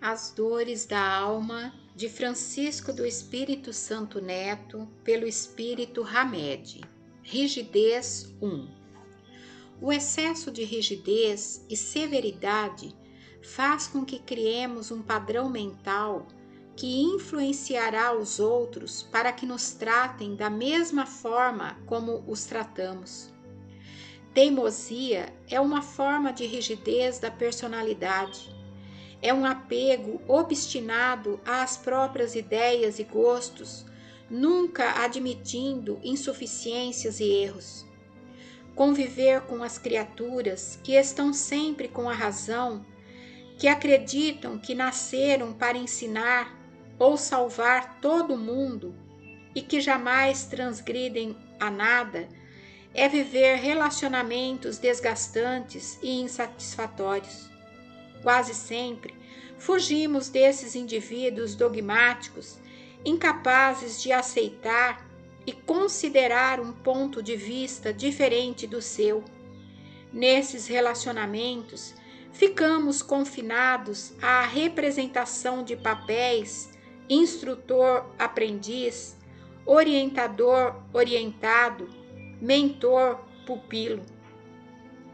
As Dores da Alma, de Francisco do Espírito Santo Neto, pelo Espírito Hamed. Rigidez 1. O excesso de rigidez e severidade faz com que criemos um padrão mental que influenciará os outros para que nos tratem da mesma forma como os tratamos. Teimosia é uma forma de rigidez da personalidade. É um apego obstinado às próprias ideias e gostos, nunca admitindo insuficiências e erros. Conviver com as criaturas que estão sempre com a razão, que acreditam que nasceram para ensinar ou salvar todo mundo e que jamais transgridem a nada, é viver relacionamentos desgastantes e insatisfatórios. Quase sempre, fugimos desses indivíduos dogmáticos, incapazes de aceitar e considerar um ponto de vista diferente do seu. Nesses relacionamentos, ficamos confinados à representação de papéis instrutor-aprendiz, orientador-orientado, mentor-pupilo.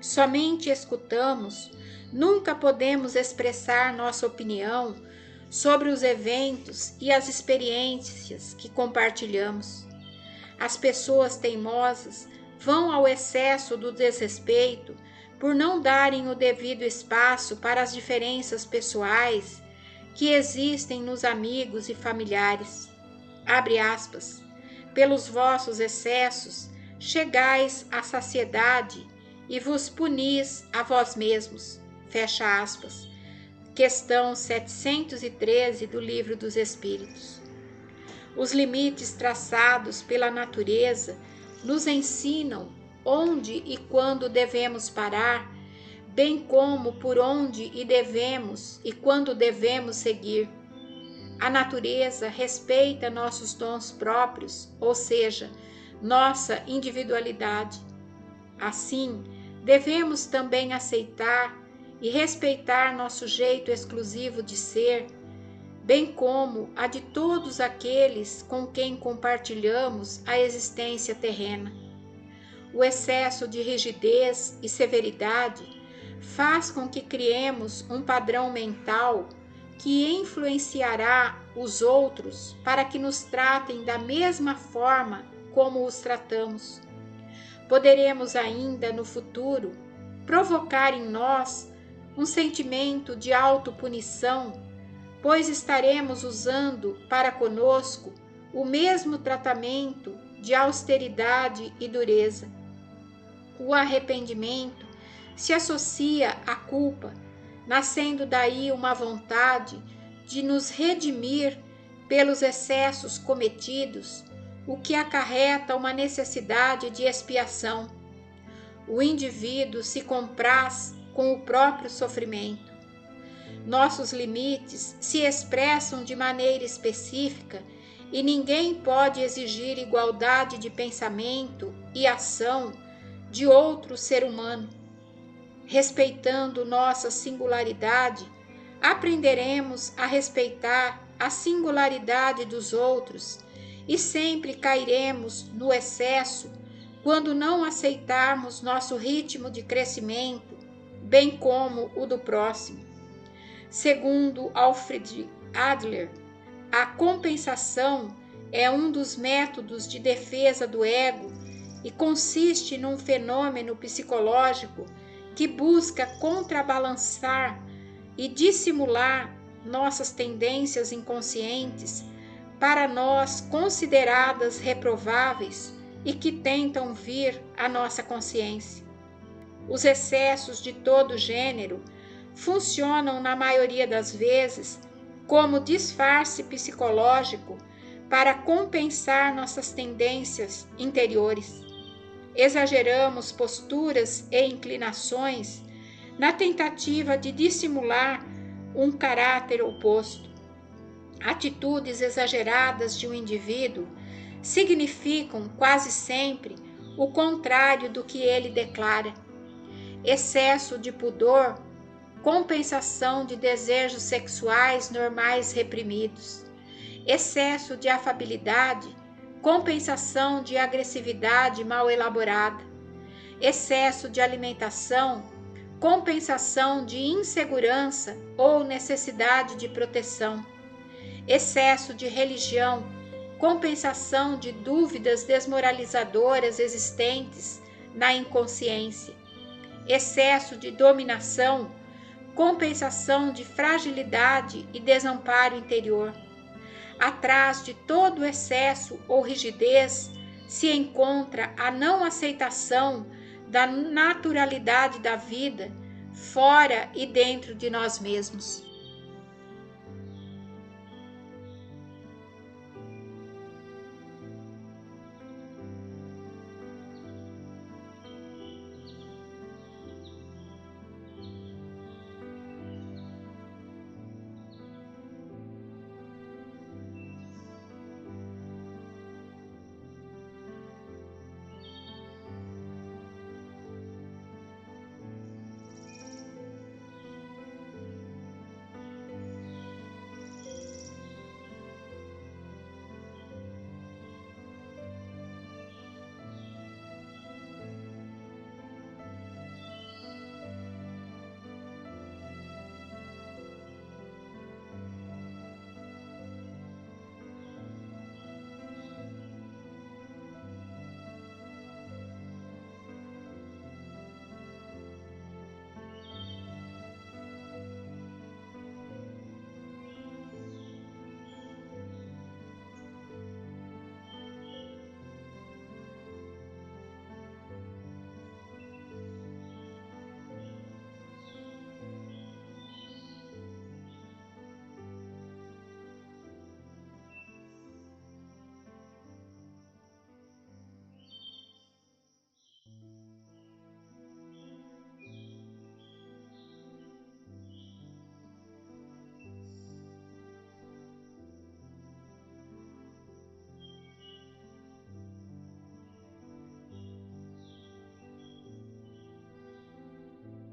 Somente escutamos, nunca podemos expressar nossa opinião sobre os eventos e as experiências que compartilhamos. As pessoas teimosas vão ao excesso do desrespeito por não darem o devido espaço para as diferenças pessoais que existem nos amigos e familiares. Abre aspas. Pelos vossos excessos chegais à saciedade e vos punis a vós mesmos. Fecha aspas. Questão 713 do Livro dos Espíritos. Os limites traçados pela natureza nos ensinam onde e quando devemos parar, bem como por onde e devemos e quando devemos seguir. A natureza respeita nossos dons próprios, ou seja, nossa individualidade. Assim, devemos também aceitar e respeitar nosso jeito exclusivo de ser, bem como a de todos aqueles com quem compartilhamos a existência terrena. O excesso de rigidez e severidade faz com que criemos um padrão mental que influenciará os outros para que nos tratem da mesma forma como os tratamos. Poderemos ainda, no futuro, provocar em nós um sentimento de autopunição, pois estaremos usando para conosco o mesmo tratamento de austeridade e dureza. O arrependimento se associa à culpa, nascendo daí uma vontade de nos redimir pelos excessos cometidos, o que acarreta uma necessidade de expiação. O indivíduo se compraz com o próprio sofrimento. Nossos limites se expressam de maneira específica e ninguém pode exigir igualdade de pensamento e ação de outro ser humano. Respeitando nossa singularidade, aprenderemos a respeitar a singularidade dos outros e sempre cairemos no excesso quando não aceitarmos nosso ritmo de crescimento, bem como o do próximo. Segundo Alfred Adler, a compensação é um dos métodos de defesa do ego e consiste num fenômeno psicológico que busca contrabalançar e dissimular nossas tendências inconscientes para nós consideradas reprováveis e que tentam vir à nossa consciência. Os excessos de todo gênero funcionam na maioria das vezes como disfarce psicológico para compensar nossas tendências interiores. Exageramos posturas e inclinações na tentativa de dissimular um caráter oposto. Atitudes exageradas de um indivíduo significam quase sempre o contrário do que ele declara. Excesso de pudor compensação de desejos sexuais normais reprimidos, excesso de afabilidade, compensação de agressividade mal elaborada, excesso de alimentação, compensação de insegurança ou necessidade de proteção, excesso de religião, compensação de dúvidas desmoralizadoras existentes na inconsciência, excesso de dominação, compensação de fragilidade e desamparo interior. Atrás de todo excesso ou rigidez se encontra a não aceitação da naturalidade da vida fora e dentro de nós mesmos.